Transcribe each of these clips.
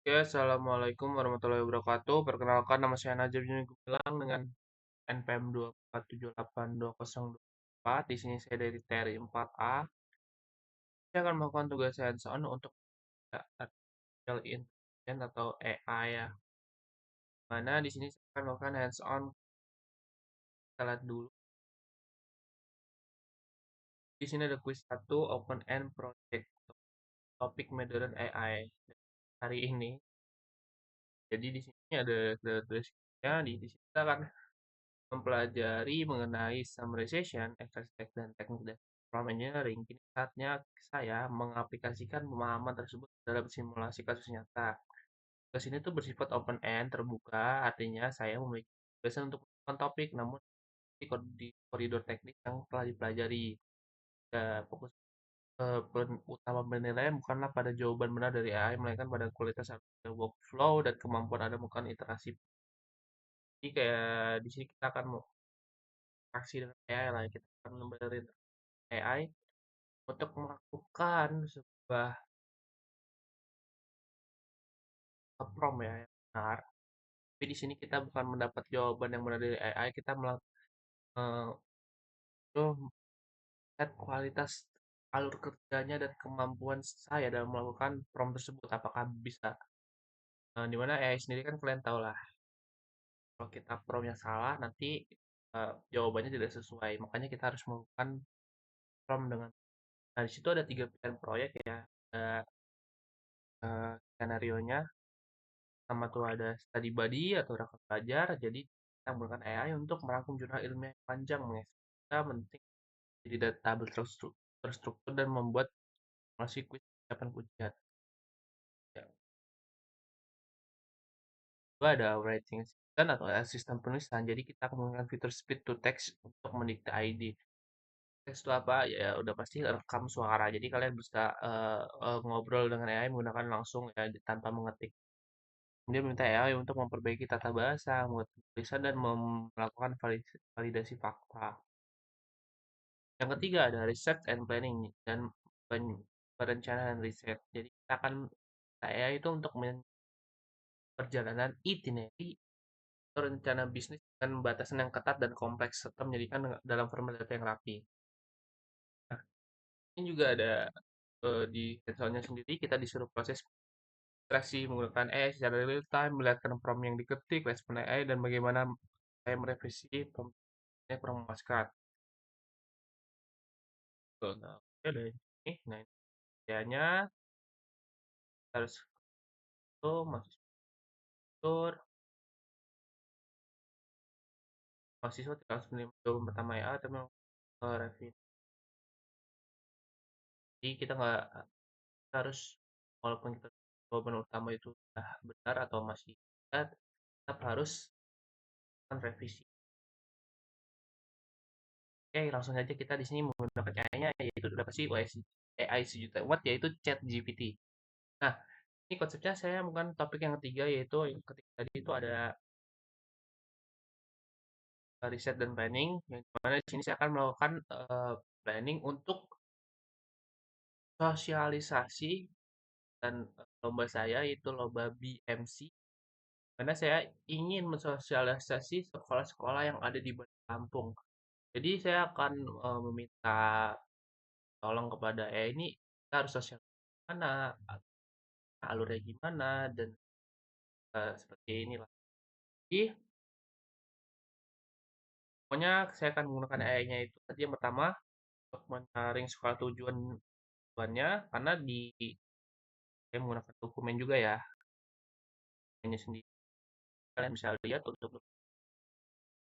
Ya, Assalamualaikum warahmatullahi wabarakatuh. Perkenalkan, nama saya Najib Juni Gumilang dengan NPM 2478204. Di sini saya dari TRI 4A. Saya akan melakukan tugas hands-on untuk artificial intelligence atau AI ya. Mana di sini saya akan melakukan hands-on. Kita lihat dulu. Di sini ada quiz 1 open end project topik modern AI hari ini. Jadi di sini ada deskripsinya. Di sini kita akan mempelajari mengenai summarization, extract, dan teknik dan prompt engineering. Kini saatnya saya mengaplikasikan pemahaman tersebut dalam simulasi kasus nyata. Tugas ini tuh bersifat open end, terbuka, artinya saya memiliki kebebasan untuk melakukan topik, namun di koridor teknik yang telah dipelajari. Ya, fokus utama penilaian bukanlah pada jawaban benar dari AI, melainkan pada kualitas workflow dan kemampuan Anda melakukan iterasi. Jadi kayak di sini kita akan aksi dengan AI lah, kita akan membenerin AI untuk melakukan sebuah prompt ya yang benar. Tapi di sini kita bukan mendapat jawaban yang benar dari AI, kita melihat kualitas alur kerjanya dan kemampuan saya dalam melakukan prompt tersebut. Apakah bisa? Dimana AI sendiri kan kalian tahu lah, kalau kita promptnya salah, nanti jawabannya tidak sesuai. Makanya kita harus melakukan prompt dengan. Nah, di situ ada 3 pilihan proyek ya. Ada skenario nya. Sama tuh ada study buddy atau rekan belajar. Jadi kita menggunakan AI untuk merangkum jurnal ilmiah yang panjang, mengekspresikan penting jadi data terstruktur dan membuat simulasi kuis persiapan ujian. Ya. Kedua ada writing assistant atau asisten penulisan. Jadi kita akan menggunakan fitur speed to text untuk mendikte ID. Teks itu apa? Ya udah pasti rekam suara. Jadi kalian bisa ngobrol dengan AI menggunakan langsung ya tanpa mengetik. Dia meminta AI untuk memperbaiki tata bahasa, membuat tulisan, dan melakukan validasi fakta. Yang ketiga ada research and planning dan perencanaan riset. Jadi kita akan AI itu untuk perjalanan itinerary atau rencana bisnis dengan batasan yang ketat dan kompleks serta menjadikan dalam format data yang rapi. Nah, ini juga ada di hands sendiri kita disuruh proses ekstraksi menggunakan AI secara real time, melihatkan prompt yang diketik, respon AI, dan bagaimana saya merevisi promptnya kurang memuaskan. Tuh, nah, oke deh. Nah ini kerjanya harus itu masih struktur, mahasiswa tidak harus menerima jawaban pertama ya, tapi review. Jadi kita nggak harus, walaupun kita jawaban utama itu sudah benar atau masih tidak, tetap harus melakukan revisi. Oke, langsung saja kita di sini menggunakan AI-nya, yaitu udah pasti AI sejuta watt, yaitu ChatGPT. Nah, ini konsepnya saya bukan topik yang ketiga, yaitu yang ketiga tadi itu ada riset dan planning, yang dimana di sini saya akan melakukan planning untuk sosialisasi dan lomba saya itu lomba BMC, karena saya ingin mensosialisasi sekolah-sekolah yang ada di Bandar Lampung. Jadi saya akan meminta tolong kepada ini kita harus sosial mana, alurnya gimana, dan seperti inilah. Jadi pokoknya saya akan menggunakan AI-nya itu tadi yang pertama untuk menyaring soal tujuannya, karena saya menggunakan dokumen juga ya, hanya sendiri. Kalian bisa lihat untuk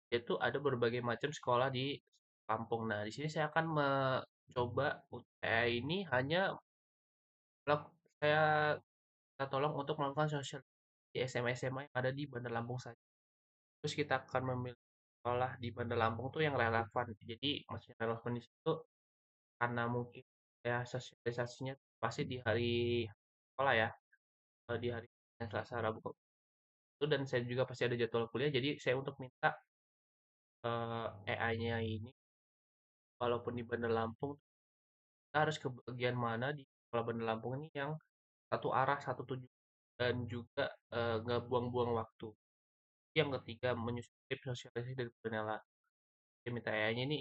itu ada berbagai macam sekolah di kampung. Nah, di sini saya akan mencoba AI ini hanya saya minta tolong untuk melakukan sosial di SMA-SMA yang ada di Bandar Lampung saja. Terus kita akan memilih sekolah di Bandar Lampung tuh yang relevan. Jadi maksudnya relevan di situ karena mungkin ya sosialisasinya pasti di hari sekolah ya, di hari Selasa Rabu itu, dan saya juga pasti ada jadwal kuliah. Jadi saya untuk minta AI-nya ini walaupun di Bandar Lampung kita harus ke bagian mana di sekolah Bandar Lampung ini yang satu arah satu tujuan. dan juga nggak buang-buang waktu. Yang ketiga, menyusun tips sosialisasi dari penela. Minta AI-nya ini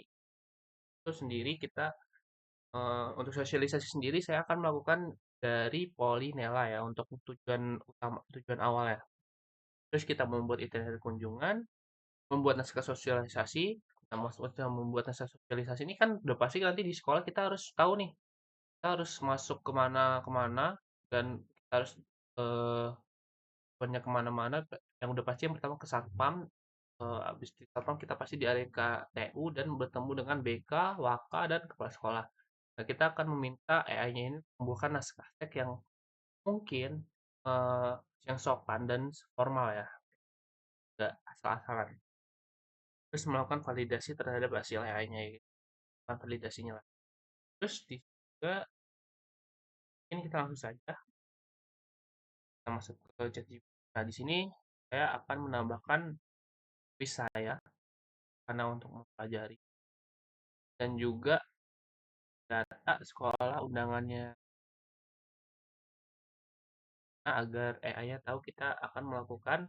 itu sendiri kita untuk sosialisasi sendiri saya akan melakukan dari Polinela ya untuk tujuan awal ya. Terus kita membuat itinerary kunjungan, membuat naskah sosialisasi. Nah, maksudnya membuat naskah sosialisasi ini kan udah pasti nanti di sekolah kita harus tahu nih, kita harus masuk kemana-kemana dan kita harus eh, banyak kemana-mana. Yang udah pasti yang pertama ke Satpam, habis di Satpam kita pasti di area KTU dan bertemu dengan BK, Waka, dan kepala sekolah. Nah, kita akan meminta AI-nya ini membuatkan naskah teks yang mungkin eh, yang sopan dan formal ya, nggak asal-asalan. Terus melakukan validasi terhadap hasil AI-nya gitu, melakukan validasinya lah. Terus juga ini kita langsung saja kita masuk ke ChatGPT. Nah, di sini saya akan menambahkan quiz saya karena untuk mempelajari dan juga data sekolah undangannya. Nah, agar AI-nya tahu kita akan melakukan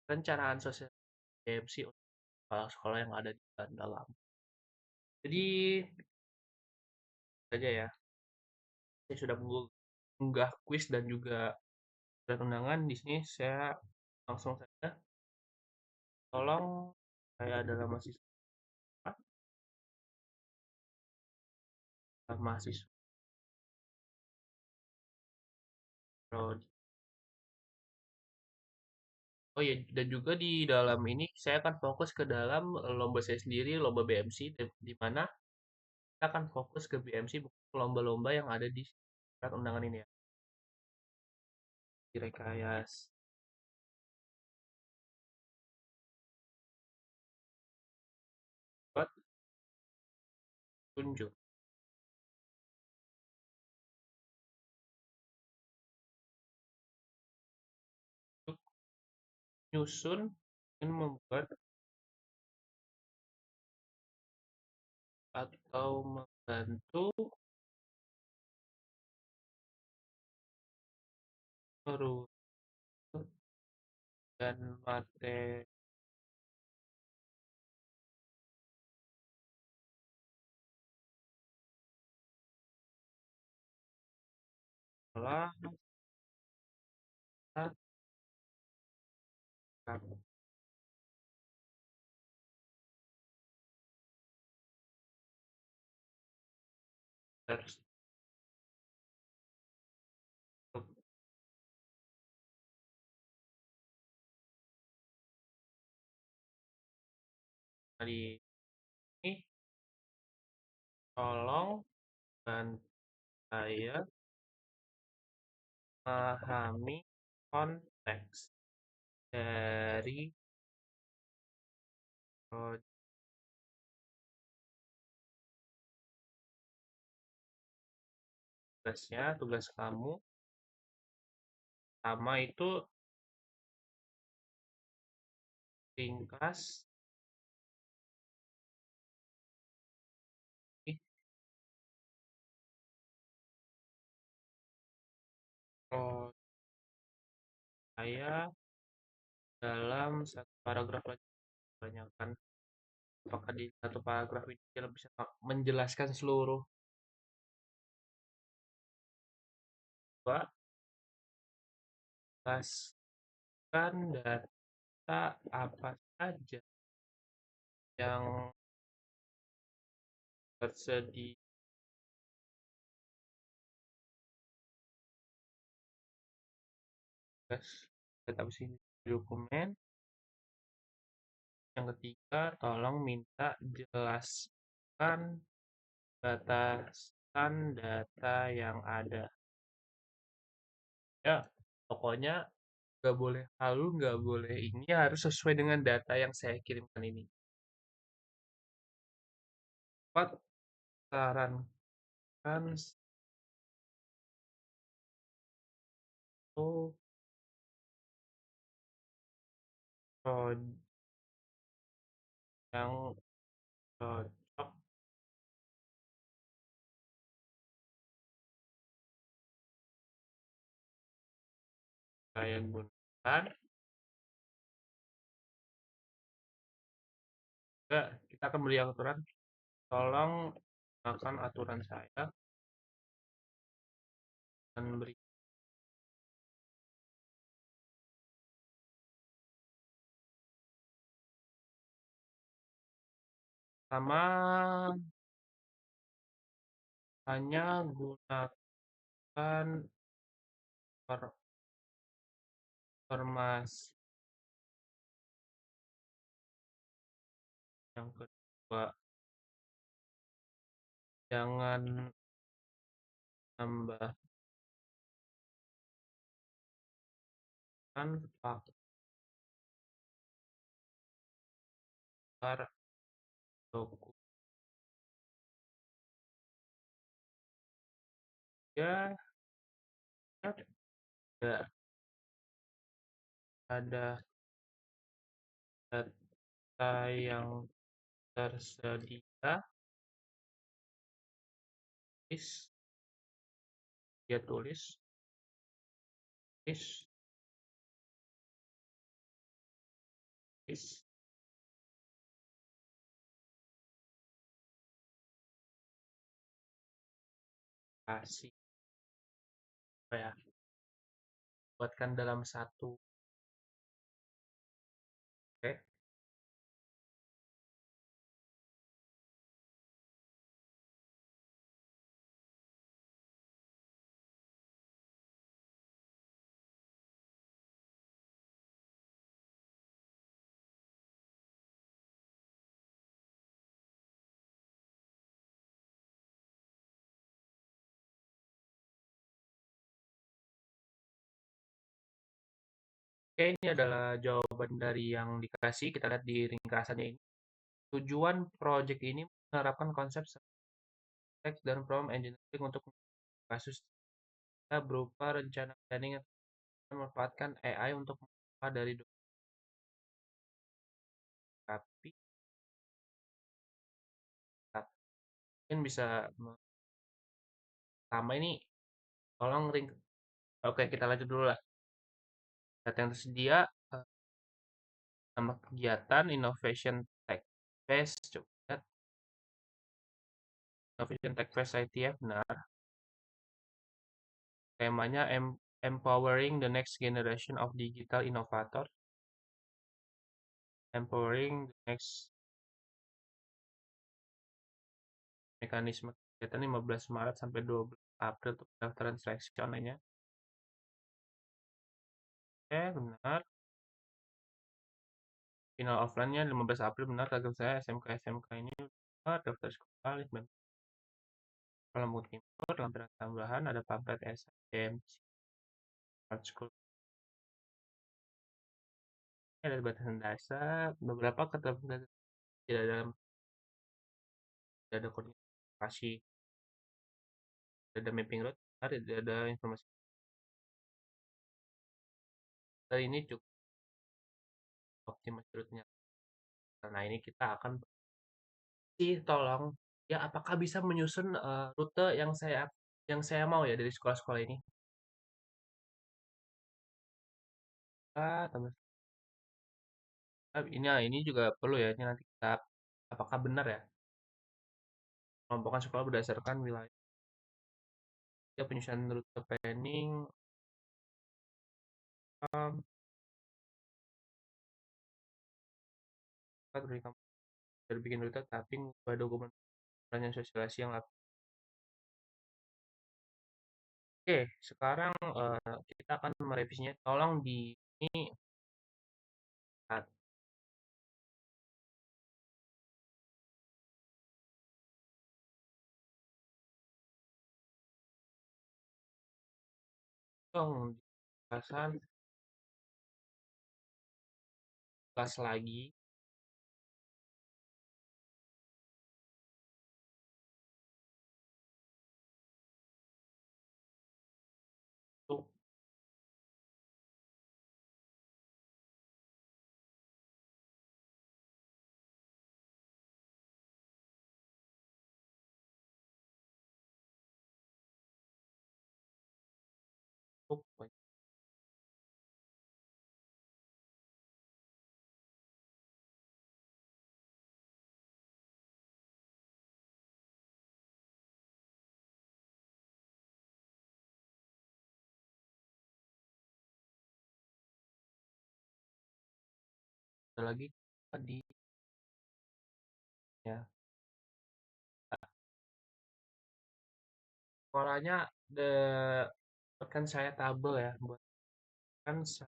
perencanaan sosial BMC untuk sekolah-sekolah yang ada di dalam. Jadi saja ya, saya sudah mengunggah quiz dan juga surat undangan. Di sini saya langsung saja, tolong, saya adalah mahasiswa prodi. Oh ya, dan juga di dalam ini saya akan fokus ke dalam lomba saya sendiri, lomba BMC, di mana kita akan fokus ke BMC, bukan lomba-lomba yang ada di surat undangan ini ya, direkayas. Buat tunjuk untuk nyusun dan membuat atau membantu merunut dan materi sekolah karakter hari ini. Tolong bantu saya memahami konteks dari tugas kamu. Sama itu ringkas pro saya dalam satu paragraf aja, banyakkan. Apakah di satu paragraf ini dia bisa menjelaskan seluruh bahwa jelaskan data apa saja yang tersedia data sini dokumen. Yang ketiga, tolong minta jelaskan batasan data yang ada. Ya, pokoknya nggak boleh halu, nggak boleh ini, harus sesuai dengan data yang saya kirimkan ini. Empat, sarankan satu project yang cocok saya gunakan. Juga kita akan beri aturan, tolong gunakan aturan saya dan beri sama hanya gunakan informasi. Yang kedua, jangan tambahkan faktor dokumen. Ya, tidak ada data yang tersedia. Dia tulis kasih apa ya, buatkan dalam satu. Oke. Oke, ini adalah jawaban dari yang dikasih. Kita lihat di ringkasannya ini. Tujuan proyek ini menerapkan konsep teks dan prompt engineering untuk kasus kita berupa rencana planning yang memanfaatkan AI untuk mengolah dari dokumen. Tapi mungkin bisa pertama ini tolong ring. Oke, kita lanjut dulu lah. Data yang tersedia, eh, nama kegiatan Innovation Tech Fest. Coba lihat Innovation Tech Fest ITF, benar. Temanya Empowering the Next Generation of Digital Innovator. Empowering the Next Mekanisme kegiatan 15 Maret sampai 12 April untuk pendaftaran seleksi online-nya. Benar. Final offline-nya 15 April, benar. Kagum saya SMK ini benar. Daftar sekolah, Lampung Timur, lampiran tambahan, ada pamflet SMC Art School. Ada batasan dasar, beberapa ketentuan tidak dalam, tidak ada koordinasi, tidak ada mapping road, tidak ada informasi. Kali ini cukup optimasi route-nya. Karena ini kita akan tolong ya, apakah bisa menyusun rute yang saya mau ya dari sekolah-sekolah ini. Teman, ini juga perlu ya, ini nanti kita apakah benar ya kelompokan sekolah berdasarkan wilayah. Ya, penyusunan rute planning, um, dari kamu dari bikin rute tapi ngubah dokumen yang sosialisasi yang laku. Oke, sekarang kita akan merevisinya. Tolong di ini dong bahasan kelas lagi untuk ada lagi di ya sekolahnya the kan saya tabel ya buat kan saya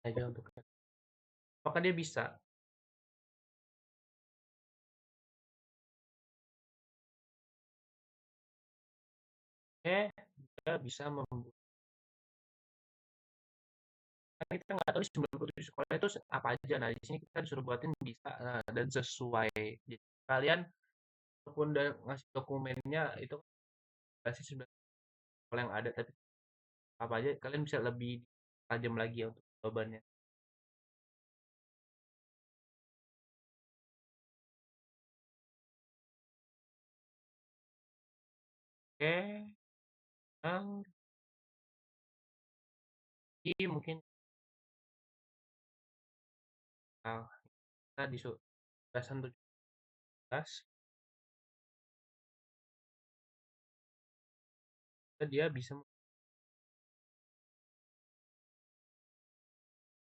aja untuk apakah dia bisa dia bisa membuat kan kita nggak tahu di 97 sekolah itu apa aja. Nah, di sini kita disuruh buatin bisa dan sesuai. Jadi kalian walaupun udah ngasih dokumennya itu pasti sudah sekolah yang ada, tapi apa aja kalian bisa lebih tajam lagi ya untuk jawabannya. Oke, yang ini mungkin uh, kita disuruh belasan 17 dia bisa.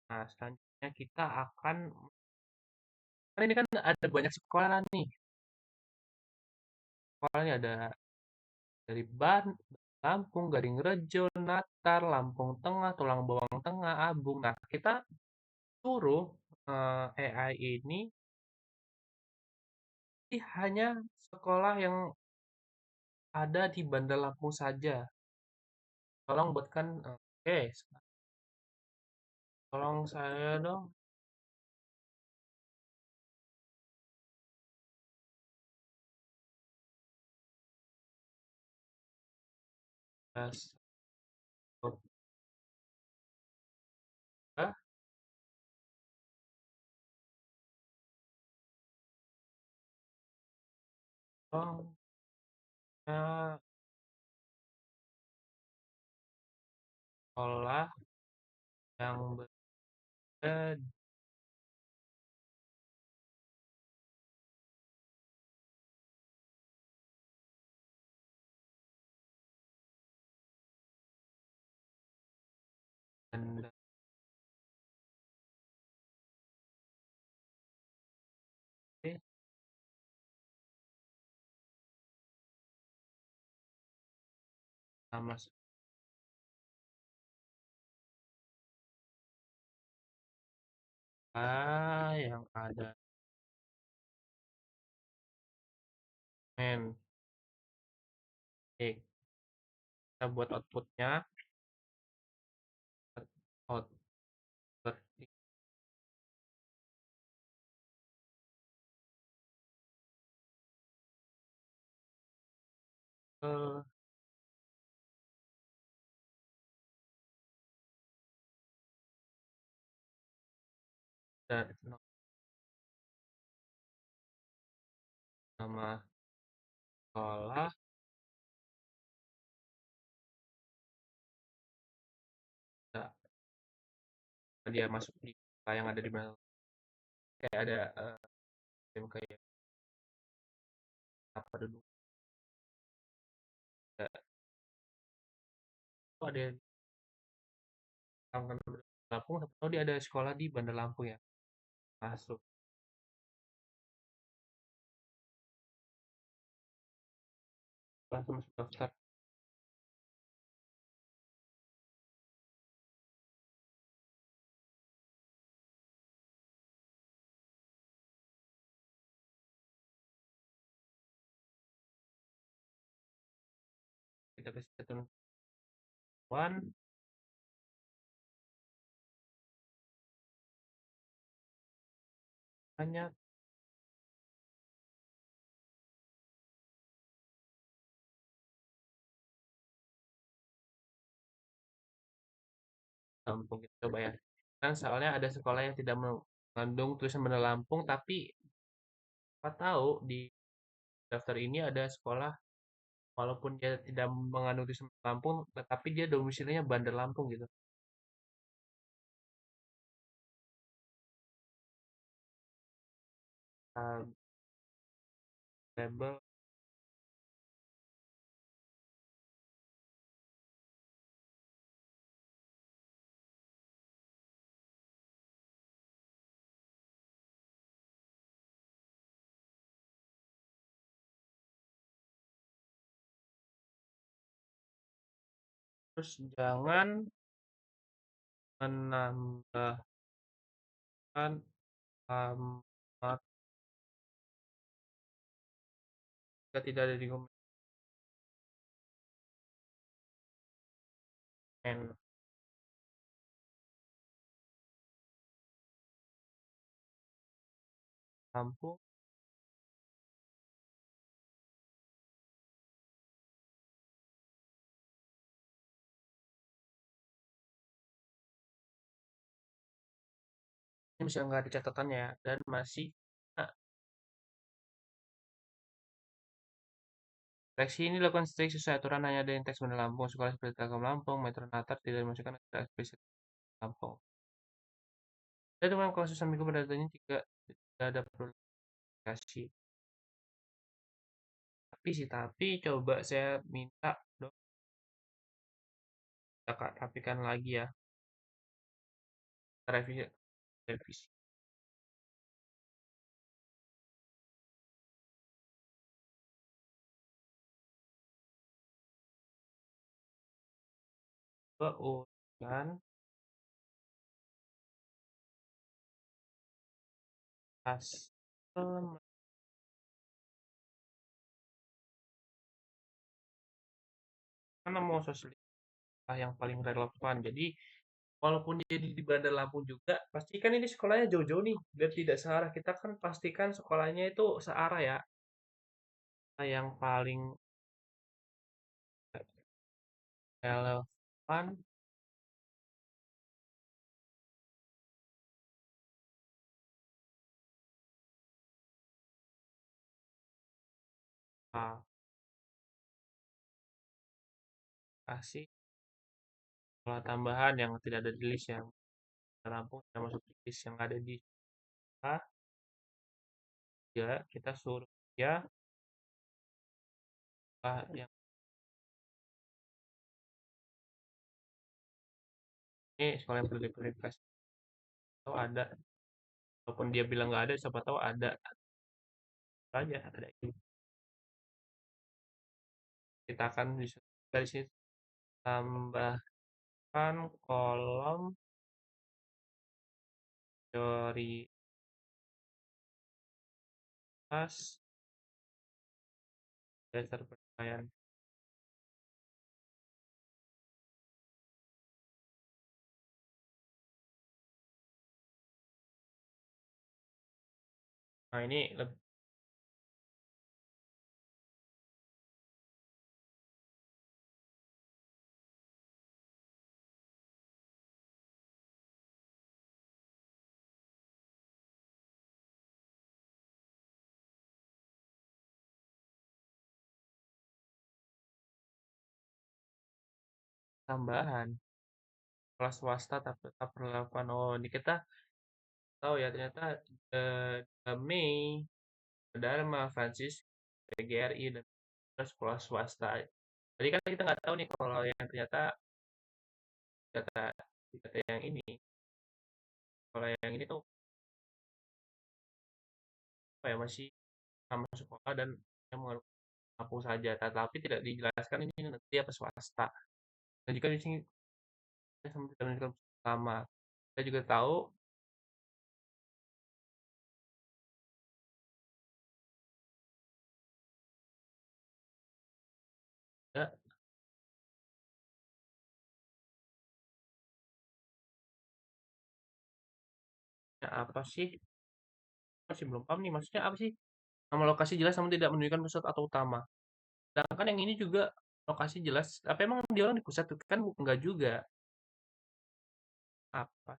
Nah, selanjutnya kita akan kan ini kan ada banyak sekolah nih. Sekolahnya ada dari Lampung, Garingrejo, Natar, Lampung Tengah, Tulang Bawang Tengah, Abung. Nah, kita suruh AI ini hanya sekolah yang ada di Bandar Lampung saja. Tolong buatkan, oke, tolong saya dong. Tes, tolong sekolah yang berada di nama sekolah yang ada men. Oke, kita buat outputnya output artikel dan nama sekolah ya, dia masuk di sekolah yang ada di mana kayak ada kayak apa dulu ada, oh, ada yang kan Lampung atau dia ada sekolah di Bandar Lampung ya masuk langsung masuk daftar kita kasih ketentuan hanya Lampung kita coba ya kan soalnya ada sekolah yang tidak mengandung tulisan Bandar Lampung tapi apa tahu di daftar ini ada sekolah walaupun dia tidak mengandung tulisan Lampung tetapi dia domisilinya Bandar Lampung gitu. uh, label. Terus jangan menambahkan alamat jika tidak ada di komen Lampung. Ini bisa nggak ada catatannya ya, dan masih nah, seleksi ini dilakukan strict sesuai aturan hanya ada yang teks Bandar Lampung, sekolah seperti Telkom Lampung, Metro Natar tidak dimasukkan ke eksplisit Lampung. Dan dengan kasus ambigu pada datanya jika tidak ada perlu kasih. Tapi coba saya minta dong, kita rapikan lagi ya, revisi, revisi. Keurusan hasil mana mau sosial yang paling relevan. Jadi walaupun dia di Bandar Lampung juga, pastikan ini sekolahnya jauh-jauh nih, biar tidak searah. Kita kan pastikan sekolahnya itu searah ya. Nah, yang paling relevan, ah, kasih sekolah tambahan yang tidak ada di list yang Bandar Lampung tidak masuk di list yang ada di sekolah. Ya, kita suruh ya yang ini sekolah yang perlu diverifikasi. Tahu ada, walaupun dia bilang nggak ada, siapa tahu ada aja ada. Kita akan bisa dari sini tambahkan kolom prioritas dasar penilaian. Nah, ini lebih tambahan kelas swasta tapi tetap berlakukan. Oh, ini kita tahu ya ternyata Mei, Dharma, Francis, PGRI dan sekolah swasta. Tadi kan kita nggak tahu nih kalau yang ternyata data data yang ini, kalau yang ini tuh apa ya masih sama sekolah dan yang mengaku saja, tetapi tidak dijelaskan ini negeri apa swasta. Dan juga di sini sama tidak menunjukkan sama. Kita juga tahu ya, ya apa sih? Masih belum paham nih maksudnya apa sih? Nama lokasi jelas namun tidak menunjukkan pusat atau utama. Sedangkan yang ini juga lokasi jelas. Apa emang dia orang di pusat kan enggak juga. Apa?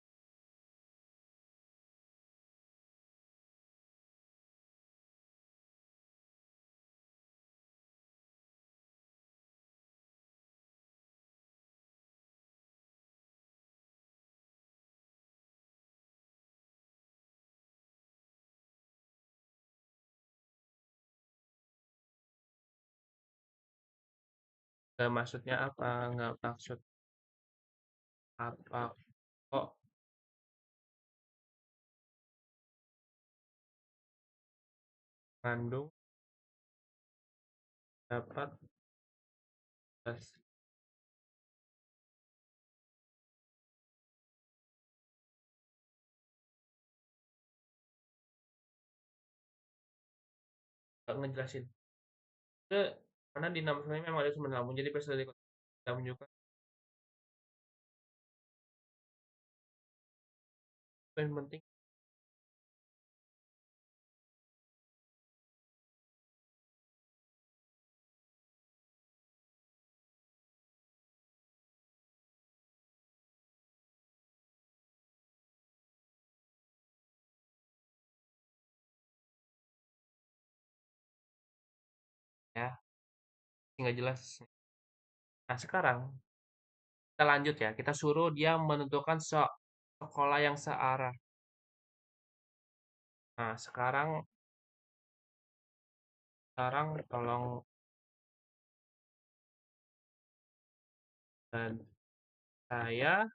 Maksudnya apa? Nggak maksud apa kok mengandung dapat gas nggak ngejelasin. Itu karena di nama saya memang ada sumber lambung, jadi pas dari lambung juga yang penting ya, nggak jelas. Nah sekarang kita lanjut ya, kita suruh dia menentukan sekolah yang searah. Nah sekarang sekarang tolong dan saya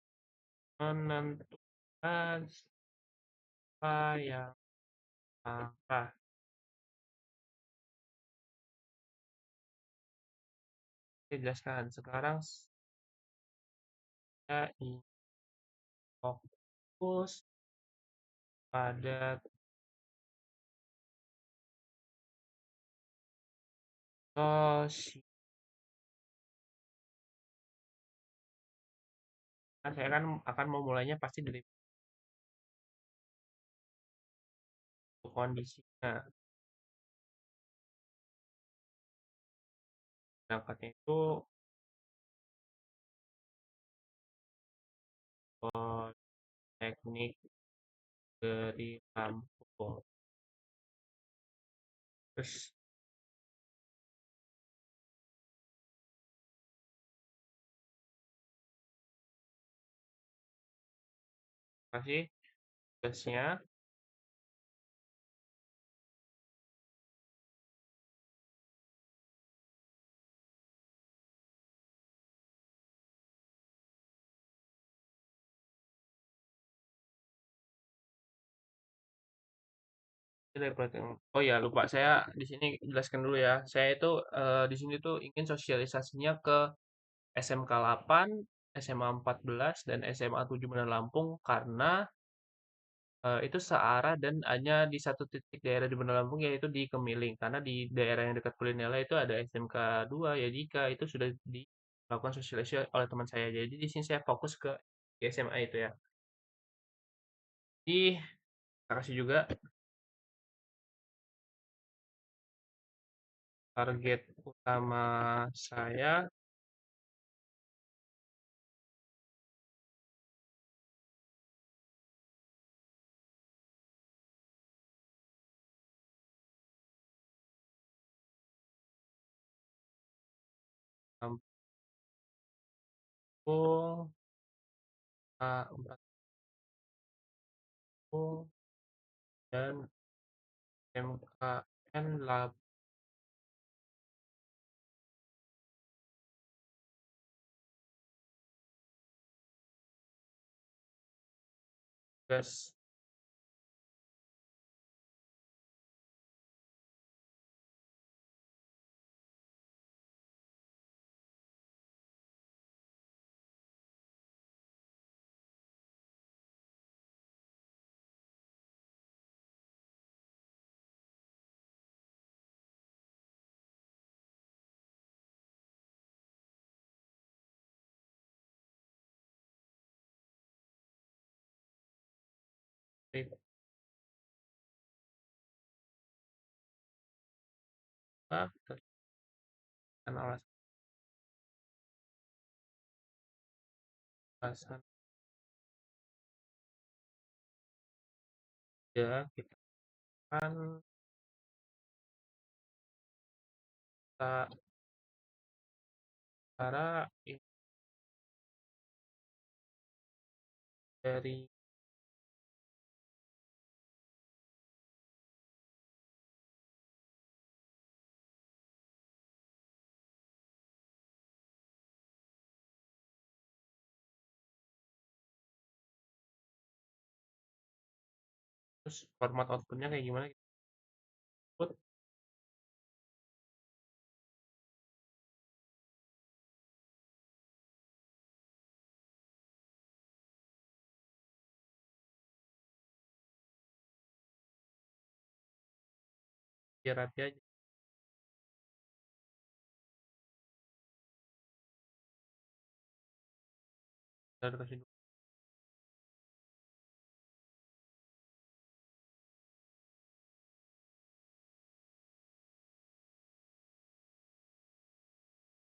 menentukan sekolah yang arah. Saya jelaskan sekarang saya ingin fokus pada sosial. Nah, saya kan akan memulainya pasti dari kondisinya. Berangkatnya itu teknik dari Lampung. Terus kasih tugasnya dari oh ya lupa saya di sini jelaskan dulu ya. Saya itu di sini tuh ingin sosialisasinya ke SMK 8, SMA 14 dan SMA 7 Benar Lampung karena itu searah dan hanya di satu titik daerah di Benar Lampung yaitu di Kemiling. Karena di daerah yang dekat Kulinela itu ada SMK 2 ya jika itu sudah dilakukan sosialisasi oleh teman saya. Jadi di sini saya fokus ke SMA itu ya. Jadi terima kasih juga target utama saya Lampung, Lampung dan MKN Labes. Alasan alasan ya kita kan kita cara dari Terus format outputnya kayak gimana? Output biar rapi aja. Ntar kasih dulu.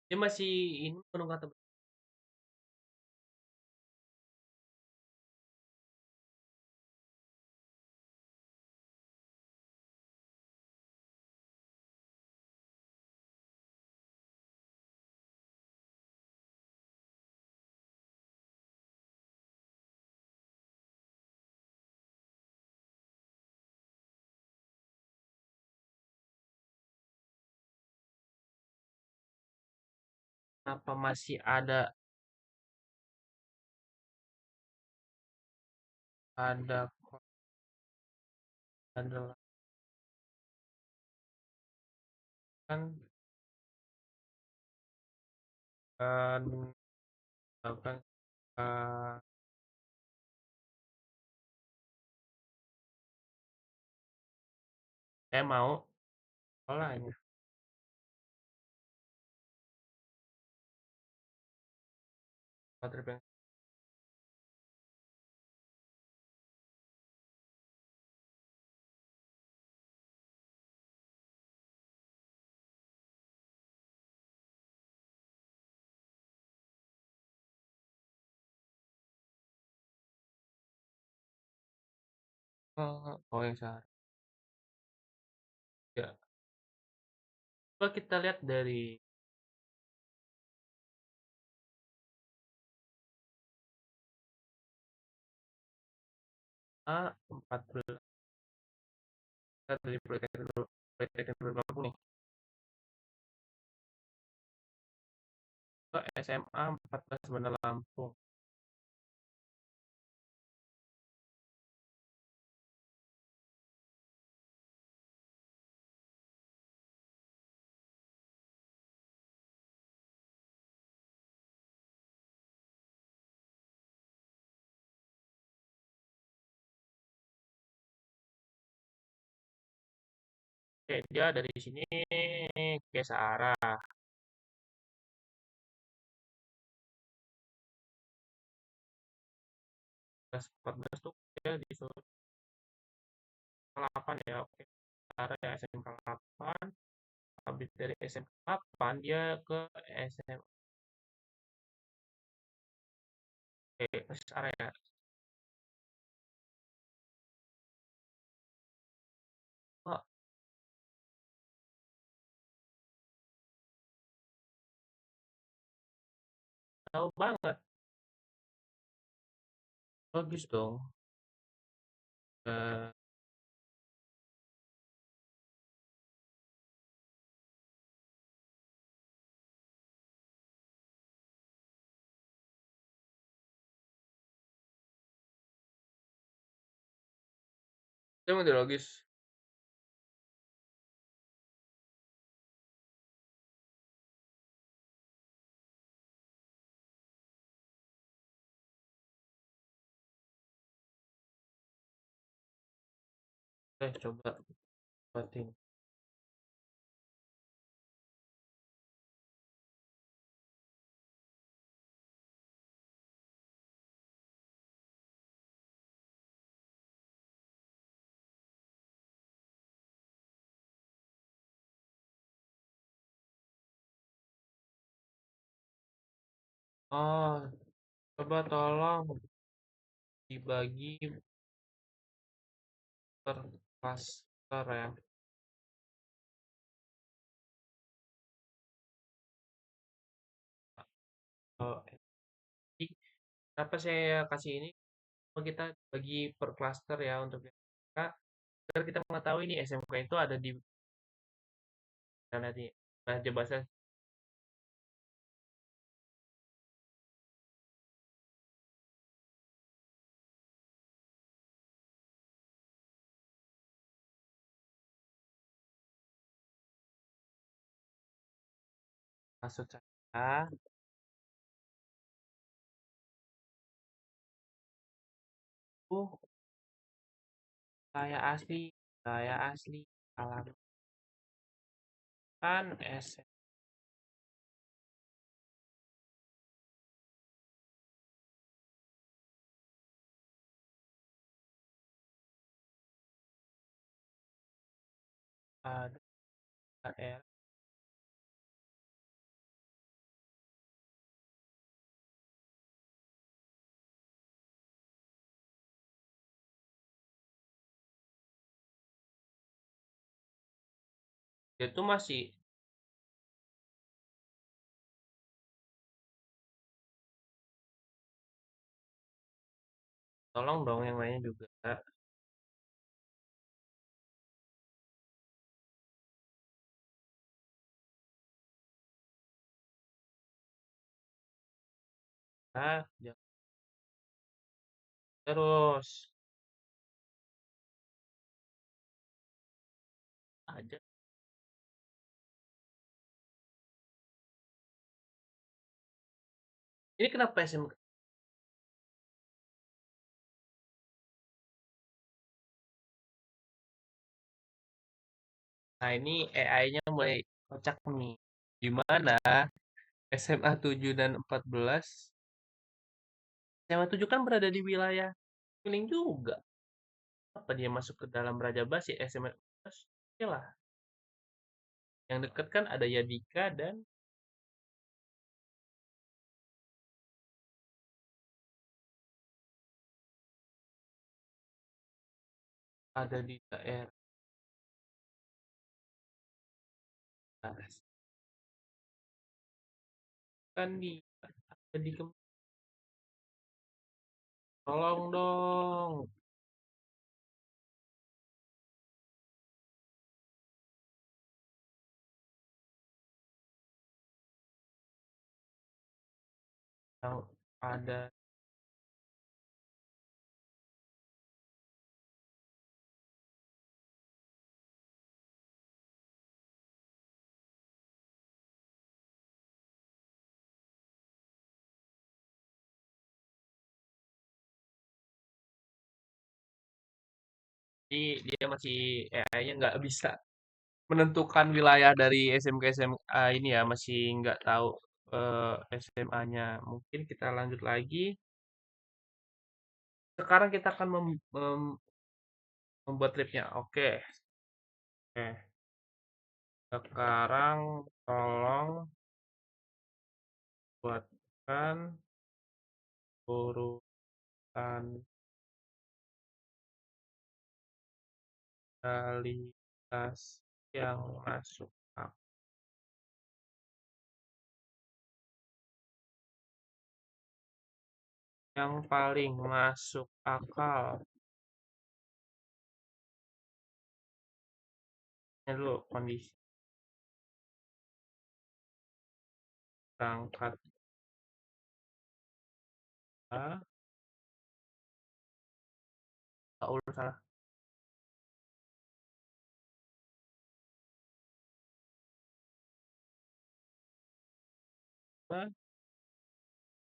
Dia masih ini menunggu kata apa masih ada adalah kan kan kan saya mau polanya baterai yang oh yang sehari ya. Coba kita lihat dari A14 dari Politeknik Lampung nih ke SMA 14 Bandar Lampung. Oke, dia dari sini ke searah. Kelas 14 tuh dia disuruh 8 ya. Oke, searah ya SMK 8. Habis dari SMK 8 dia ke SM ke searah ya. Oh, tahu banget. Bagus dong. Eh, itu emang udah logis. Coba buatin. Oh, coba tolong dibagi per klaster ya. Oh, jadi kenapa saya kasih ini? Oh, kita bagi per klaster ya untuk SMK, agar kita mengetahui ini SMK itu ada di mana nih. Nah, coba saya Maksud saya, oh, saya asli alamat kan SMA daerah. Itu masih tolong dong yang lainnya juga. Jangan terus aja. Ini kenapa SMK? Nah, ini AI-nya mulai kocak nih. Gimana SMA 7 dan 14? SMA 7 kan berada di wilayah Kuning juga. Apa dia masuk ke dalam Raja Basi SMA 14? Oke lah. Yang dekat kan ada Yadika dan ada di daerah kan ada di tolong dong. Yang ada dia masih AI-nya nggak bisa menentukan wilayah dari SMK SMA ini ya, masih nggak tahu SMA-nya. Mungkin kita lanjut lagi. Sekarang kita akan membuat tripnya. Oke. Oke. Sekarang tolong buatkan urutan kualitas yang masuk yang paling masuk akal. Ini dulu kondisi berangkat A, urut salah.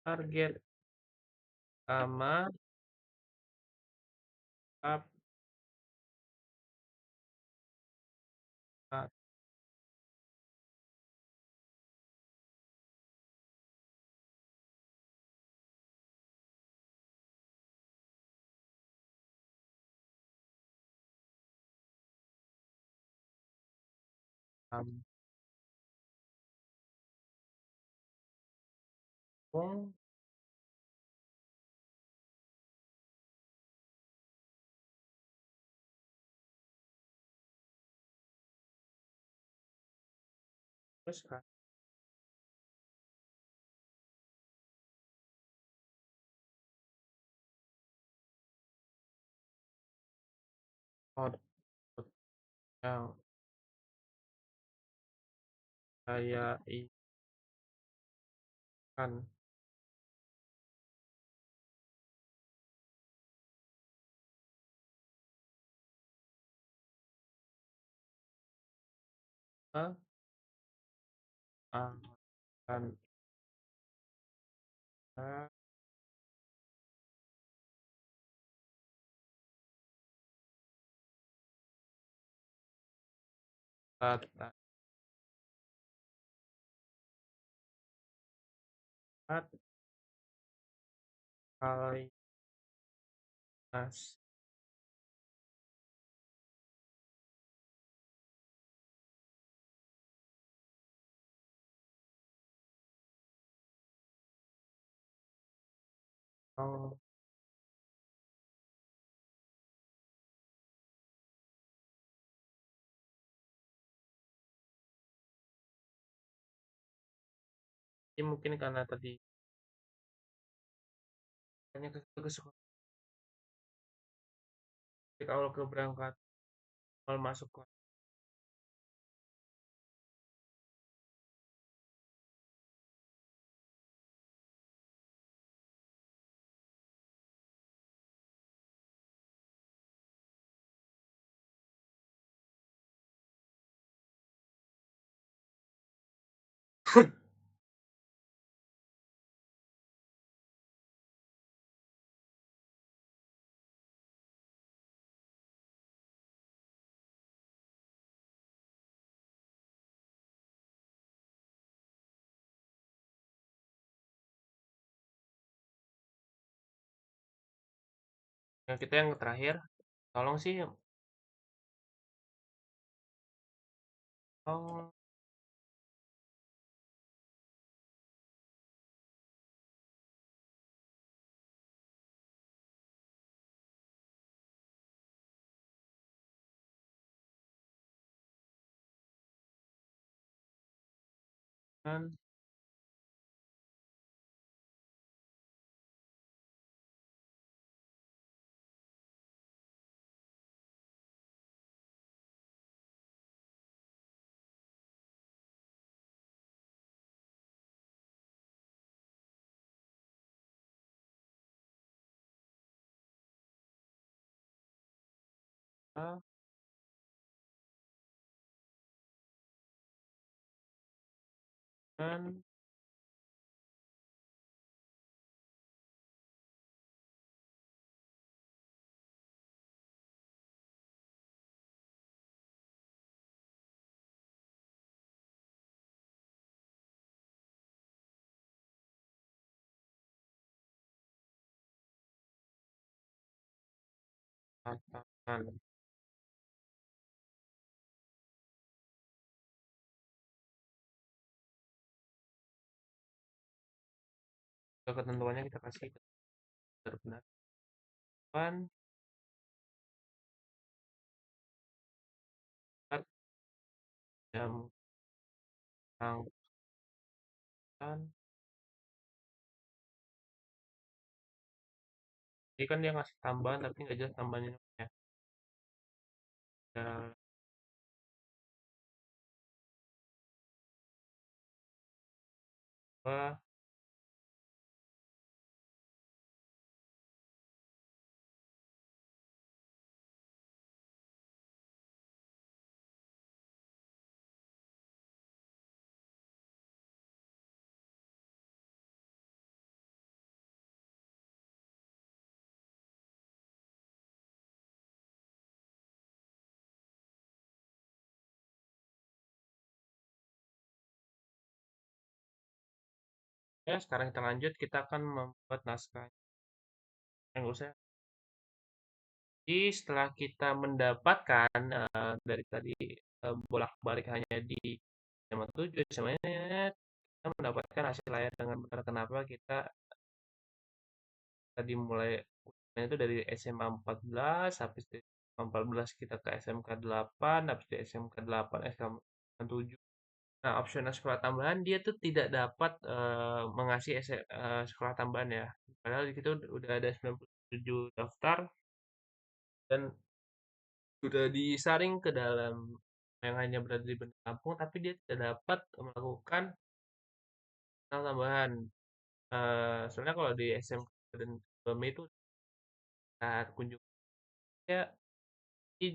Target sama kampung terus output yang saya inginkan. A, kan kita dapat kali mas oh, ini mungkin karena tadi hanya ke sekolah awal keberangkatan awal masuk kelas yang kita yang terakhir tolong sih oh kan ah, kan katakan ketentuannya kita kasih benar-benar kan jam angkutan jadi kan dia ngasih tambahan tapi nggak jelas tambahannya ya ada apa ya sekarang kita lanjut kita akan membuat naskah yang usah jadi setelah kita mendapatkan dari tadi bolak-balik hanya di SMA 7 SMA net kita mendapatkan hasil layar dengan benar kenapa kita tadi mulai itu dari SMA 14 habis dari SMA 14 kita ke SMK 8 habis dari SMK 8 SMK 7 nah opsional sekolah tambahan dia tuh tidak dapat mengasih sekolah tambahan ya padahal di situ udah ada 97 daftar dan sudah disaring ke dalam yang hanya berada di Bandar Lampung tapi dia tidak dapat melakukan sekolah tambahan. Soalnya kalau di SMK dan BEM itu saat kunjung saya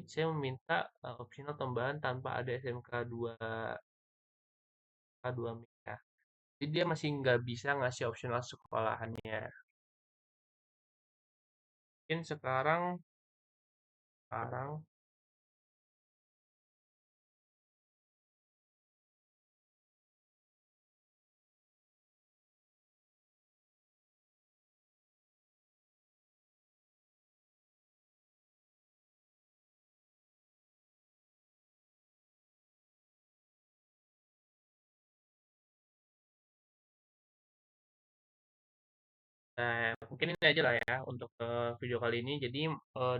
saya meminta opsional tambahan tanpa ada SMK 2 K2 MIK ya. Jadi dia masih nggak bisa ngasih opsional sekolahannya. Mungkin sekarang Nah, mungkin ini aja lah ya untuk video kali ini. Jadi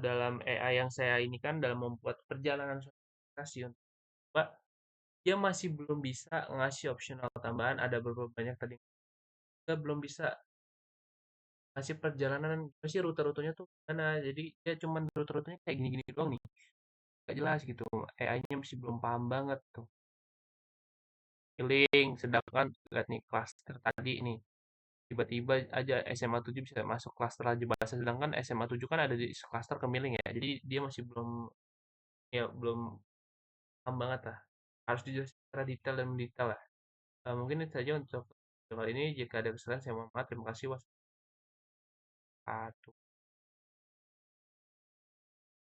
dalam AI yang saya ini kan dalam membuat perjalanan suatu aplikasi untuk Mbak, dia masih belum bisa ngasih opsional tambahan. Ada beberapa banyak tadi kita belum bisa ngasih perjalanan, masih rute-rutenya tuh mana. Jadi dia cuman rute-rutenya kayak gini-gini doang nih. Gak jelas gitu. AI-nya masih belum paham banget tuh. Link, sedangkan lihat nih klaster tadi nih. Tiba-tiba aja SMA 7 bisa masuk klaster Raja Bahasa, sedangkan SMA 7 kan ada di klaster Kemiling ya. Jadi dia masih belum, ya belum paham banget lah. Harus dijelaskan secara detail dan mendetail lah. Mungkin itu saja untuk kali ini. Jika ada kesalahan saya mohon maaf. Terima kasih. Wassalamualaikum.